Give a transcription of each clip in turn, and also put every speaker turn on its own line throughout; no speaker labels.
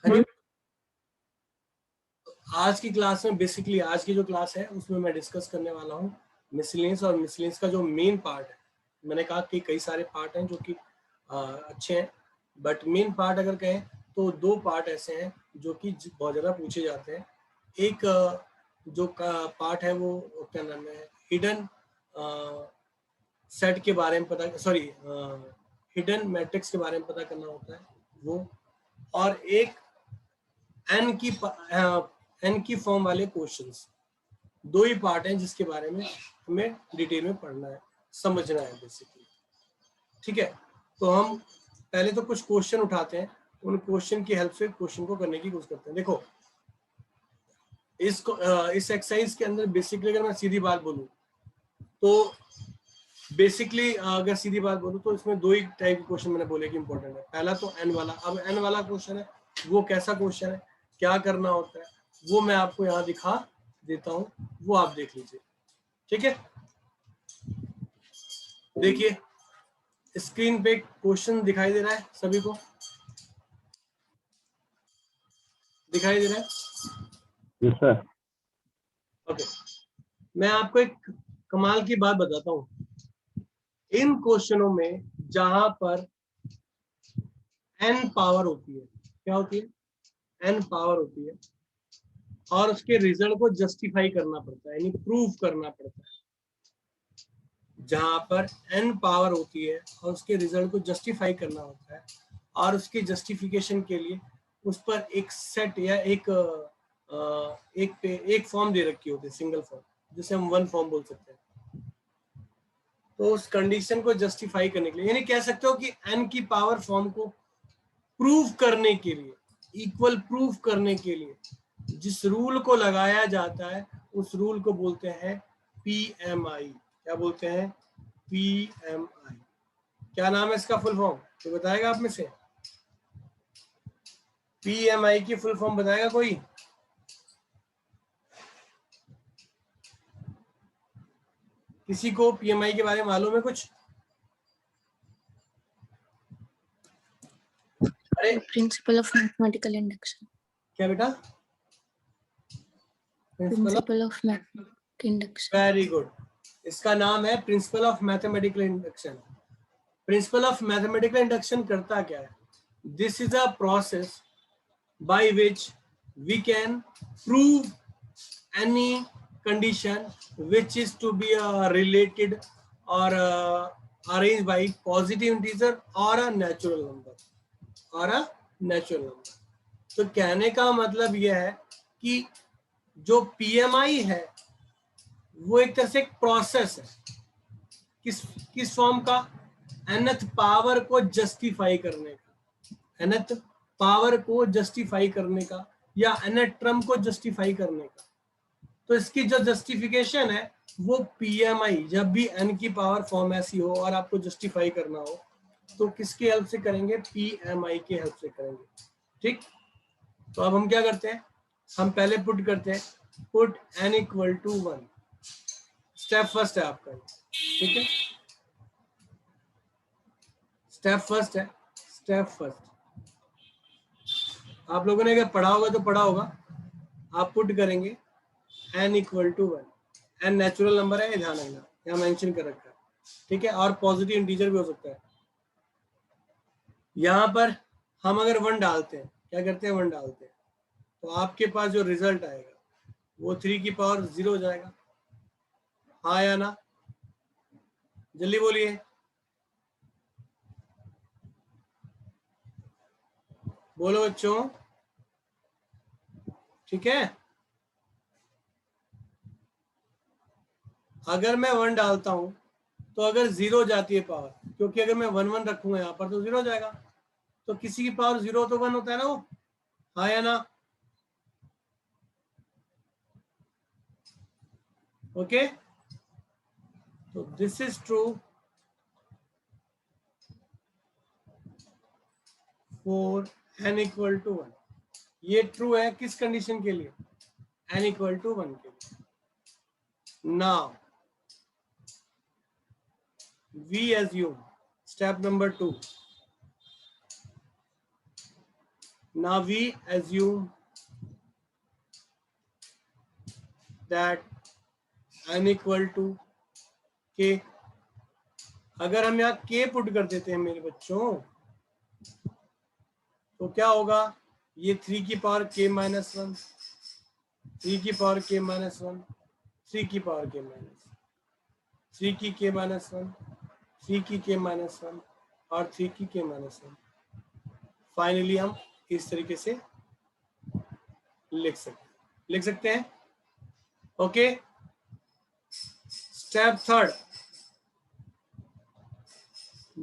हरी, आज की क्लास में बेसिकली आज की जो क्लास है उसमें मैं डिस्कस करने वाला हूँ मिसलेनियस। और मिसलेनियस का जो मेन पार्ट है, मैंने कहा कि कई सारे पार्ट हैं जो कि अच्छे हैं, बट मेन पार्ट अगर कहें तो दो पार्ट ऐसे हैं जो कि बहुत ज़्यादा पूछे जाते हैं। एक जो पार्ट है वो क्या नाम है, हिडन सेट के बारे में पता, सॉरी हिडन मैट्रिक्स के बारे में पता करना होता है वो, और एक एन की फॉर्म वाले क्वेश्चंस। दो ही पार्ट हैं जिसके बारे में हमें डिटेल में पढ़ना है, समझना है बेसिकली। ठीक है, तो हम पहले तो कुछ क्वेश्चन उठाते हैं, उन क्वेश्चन की हेल्प से क्वेश्चन को करने की कोशिश करते हैं। देखो इस एक्सरसाइज के अंदर बेसिकली अगर मैं सीधी बात बोलूं तो बेसिकली अगर सीधी बात बोलूं तो इसमें दो ही टाइप के क्वेश्चन मैंने बोले कि इंपॉर्टेंट है। पहला तो एन वाला। अब एन वाला क्वेश्चन है, वो कैसा क्वेश्चन है, क्या करना होता है, वो मैं आपको यहाँ दिखा देता हूँ, वो आप देख लीजिए। ठीक है, देखिए स्क्रीन पे क्वेश्चन दिखाई दे रहा है, सभी को दिखाई दे रहा है?
Yes sir.
ओके, मैं आपको एक कमाल की बात बताता हूँ। इन क्वेश्चनों में जहां पर एन पावर होती है, क्या होती है, एन पावर होती है, और उसके रिजल्ट को जस्टिफाई करना पड़ता है, यानी प्रूव करना पड़ता है। जहां पर एन पावर होती है और उसके रिजल्ट को जस्टिफाई करना होता है, और उसके जस्टिफिकेशन के लिए उस पर एक सेट या एक फॉर्म दे रखी होती है, सिंगल फॉर्म, जिसे हम वन फॉर्म बोल सकते हैं। तो उस कंडीशन को जस्टिफाई करने के लिए, यानी कह सकते हो कि एन की पावर फॉर्म को प्रूव करने के लिए, इक्वल प्रूव करने के लिए जिस रूल को लगाया जाता है उस रूल को बोलते हैं पीएमआई। क्या बोलते हैं? पीएमआई। क्या नाम है इसका फुल फॉर्म, तो बताएगा आप में से? पीएमआई की फुल फॉर्म बताएगा कोई? किसी को पीएमआई के बारे में मालूम है कुछ? अरे
प्रिंसिपल ऑफ मैथमेटिकल इंडक्शन।
क्या बेटा?
Principle of mathematical induction.
Very good, इसका नाम है principle of mathematical induction. Principle of mathematical induction करता क्या है? This is a process by which we can prove any condition which is to be related or arranged by positive integer or a natural number or a natural number। तो कहने का मतलब यह है कि जो पीएमआई है वो एक तरह से एक प्रोसेस है, किस फॉर्म का? nth पावर को जस्टिफाई करने का, nth पावर को जस्टिफाई करने का, या nth टर्म को जस्टिफाई करने का। तो इसकी जो जस्टिफिकेशन है वो पीएमआई, जब भी n की पावर फॉर्म ऐसी हो और आपको जस्टिफाई करना हो तो किसकी हेल्प से करेंगे? पीएमआई की हेल्प से करेंगे। ठीक, तो अब हम क्या करते हैं, हम पहले पुट करते हैं, put n equal to 1। Step first है आपका, ठीक है, स्टेप फर्स्ट है, स्टेप फर्स्ट। आप लोगों ने अगर पढ़ा होगा तो पढ़ा होगा, आप पुट करेंगे n equal to 1। n natural number है, ध्यान रखना, यहाँ मेंशन कर रखा है, ठीक है, और पॉजिटिव इंटीजर भी हो सकता है। यहाँ पर हम अगर 1 डालते हैं, क्या करते हैं, 1 डालते हैं, तो आपके पास जो रिजल्ट आएगा वो 3 की पावर 0 हो जाएगा। हाँ या ना, जल्दी बोलिए, बोलो बच्चों, ठीक है। अगर मैं 1 डालता हूं तो अगर 0 हो जाती है पावर, क्योंकि अगर मैं 1 रखूंगा यहाँ पर तो 0 हो जाएगा, तो किसी की पावर 0 तो 1 होता है ना वो, हाँ या ना? ओके, तो this is true for n equal to 1। ये ट्रू है किस कंडीशन के लिए? n इक्वल टू 1 के लिए। Now we assume step number 2, Now we assume that n equal to k. अगर हम यहाँ k पुट कर देते हैं मेरे बच्चों तो क्या होगा, ये 3 की पावर k माइनस 1, 3 की पावर k माइनस 1, 3 की पावर k माइनस 3 की k माइनस 1, 3 की k माइनस 1 और 3 की k माइनस 1. फाइनली हम इस तरीके से लिख सकते हैं. Okay. Step third,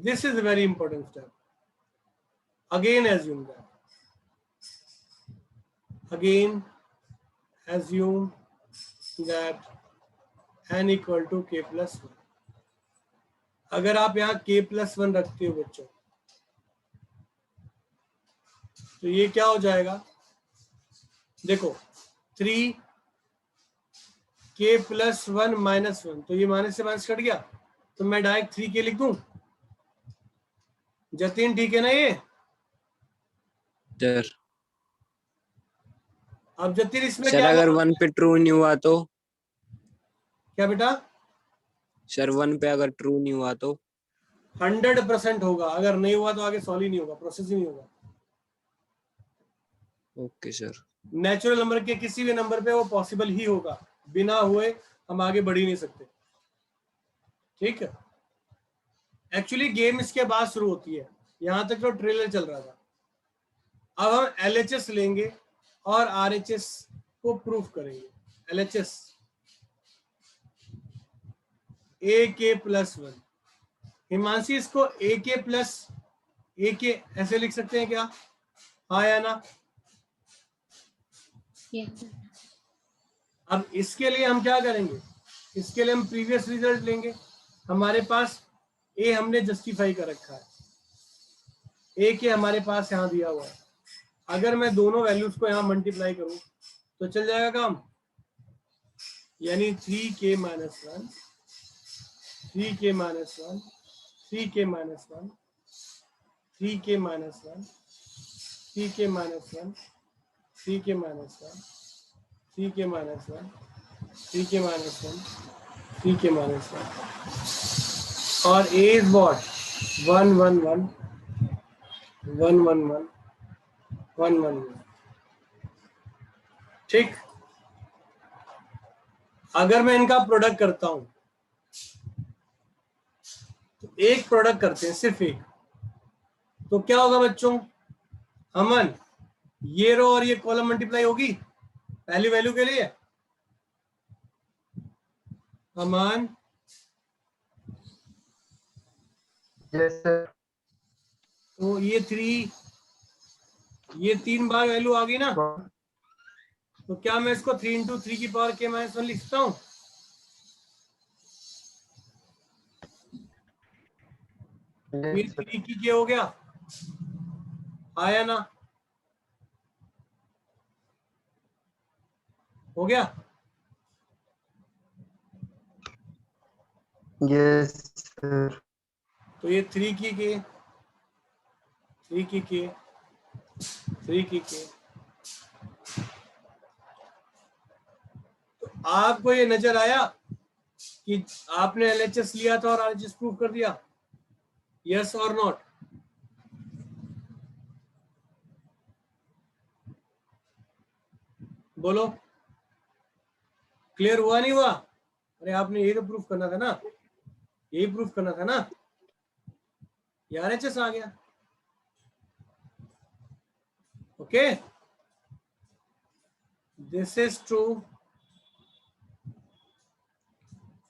this is a very important step. Again assume that n equal to k plus 1. अगर आप यहाँ k plus 1 रखते हो बच्चों तो ये क्या हो जाएगा, देखो 3 k plus 1 minus 1, तो ये माइनस से माइनस कट गया तो मैं डायरेक्ट 3k लिख दूं. जतिन ठीक है ना ये?
सर
अब जतिन इसमें
सर
क्या
अगर 1 पे ट्रू नहीं हुआ तो?
क्या बेटा?
सर 1 पे अगर ट्रू नहीं हुआ तो?
100% होगा. अगर नहीं हुआ तो आगे सॉल्व ही नहीं होगा, प्रोसेस ही नहीं होगा.
Okay sir.
नेचुरल नंबर के किसी भी नंबर पे वो पॉसिबल ही होगा, बिना हुए हम आगे बढ़ ही नहीं सकते. ठीक है. एक्चुअली गेम इसके बाद शुरू होती है, यहां तक तो ट्रेलर चल रहा था. अब हम LHS लेंगे और RHS को प्रूफ करेंगे. LHS AK plus 1. हिमांशी इसको AK प्लस AK ऐसे लिख सकते हैं क्या? हाँ या ना?
Yes.
अब इसके लिए हम क्या करेंगे, इसके लिए हम प्रीवियस रिजल्ट लेंगे. हमारे पास A हमने जस्टिफाई कर रखा है, AK हमारे पास यहाँ दिया हुआ है. अगर मैं दोनों वैल्यूज को यहाँ मल्टीप्लाई करूं तो चल जाएगा काम. यानी 3k minus 1, 3k minus 1, 3k minus 1, 3k minus 1, 3k minus 1, 3k minus 1, 3k minus 1, 3k minus 1, 3k minus 1. और A is what? 1 1 1 1 1 1 1 1 1. ठीक. अगर मैं इनका प्रोडक्ट करता हूं तो एक प्रोडक्ट करते हैं, सिर्फ एक, तो क्या होगा बच्चों? अमन, ये रो और ये कॉलम मल्टीप्लाई होगी पहली वैल्यू के लिए. अमन,
यस सर.
तो ये 3, ये 3 बार वैल्यू आ गई ना, तो क्या मैं इसको 3 इंटू 3 की पावर k माइनस 1 लिख सकता हूं? ये 3 की k हो गया, आया ना? हो गया.
Yes sir.
तो ये 3 की k, 3 की k, 3 की k. तो आपको ये नजर आया कि आपने LHS लिया था और RHS प्रूफ कर दिया? यस और नॉट? बोलो, क्लियर हुआ नहीं हुआ? अरे आपने ये तो प्रूफ करना था ना, यही प्रूफ करना था ना. ये RHS आ गया. Okay. This is true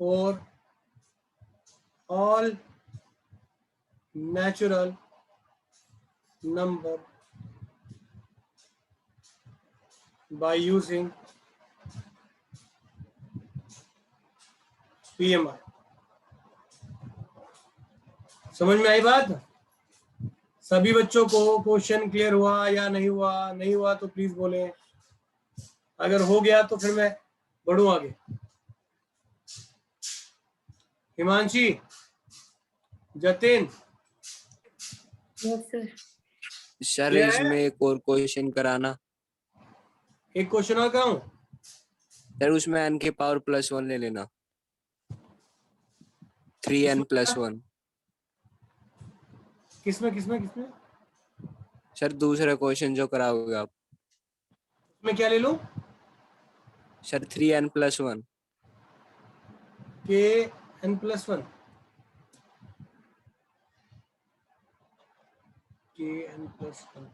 for all natural number by using PMI. समझ में आई बात? सभी बच्चों को क्वेश्चन क्लियर हुआ या नहीं हुआ? नहीं हुआ तो प्लीज बोलें. अगर हो गया तो फिर मैं बढ़ूं आगे. Himanshi, Jatin,
Yes, sir.
Sir
क्या है?
इसमें एक और क्वेश्चन कराना।
एक क्वेश्चन और कराऊं?
सर उसमें n की पावर +1 ले लेना। 3n + 1।
किसमें किसमें किसमें?
सर दूसरा क्वेश्चन जो कराओगे आप।
मैं क्या ले लूं?
Sir 3n + 1।
के n+1 के n+1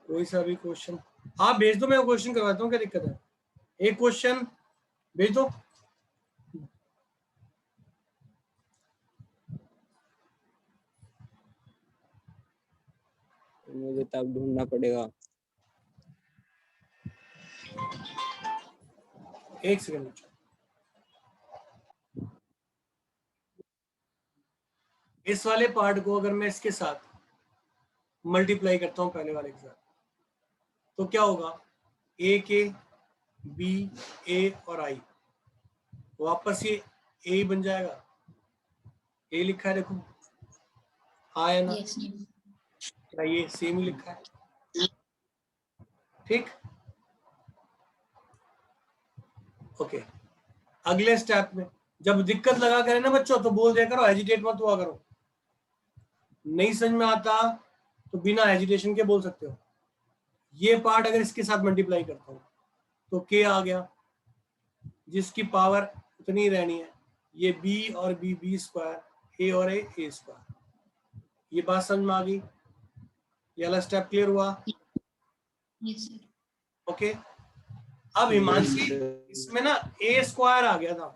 कोई सा भी क्वेश्चन आप भेज दो, मैं क्वेश्चन करवाता हूँ, क्या दिक्कत है? एक क्वेश्चन भेज दो।
मुझे तब ढूंढना पड़ेगा।
एक सेकंड। इस वाले पार्ट को अगर मैं इसके साथ मल्टीप्लाई करता हूं पहले वाले के साथ, तो क्या होगा? ए के बी ए और आई, वापस ये ए ही बन जाएगा। ए लिखा है देखो, आया ना?
Yes.
क्या ये सेम ही लिखा है? ठीक, ओके। अगले स्टेप में जब दिक्कत लगा करे ना बच्चों, तो बोल दिया करो, हेजिटेट मत हुआ करो। नहीं समझ में आता तो बिना हेजिटेशन के बोल सकते हो। ये पार्ट अगर इसके साथ मल्टीप्लाई करता हूं तो के आ गया, जिसकी पावर उतनी रहनी है। ये बी और बी बी स्क्वायर, ए और ए स्क्वायर। ये बात समझ में आ गई? ये वाला स्टेप क्लियर हुआ?
Yes, sir.
ओके। अब हिमांशी, इसमें ना ए स्क्वायर आ गया था,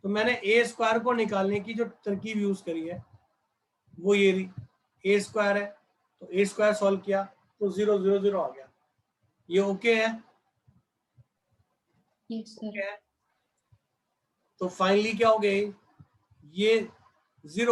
तो मैंने ए स्क्वायर को निकालने की जो तरकीब यूज करी है वो ये रही। ए स्क्वायर है तो ए स्क्वायर सॉल्व किया तो 0 0 0 आ गया। ये ओके है?
Yes, sir.
तो फाइनली क्या हो गया? ये 0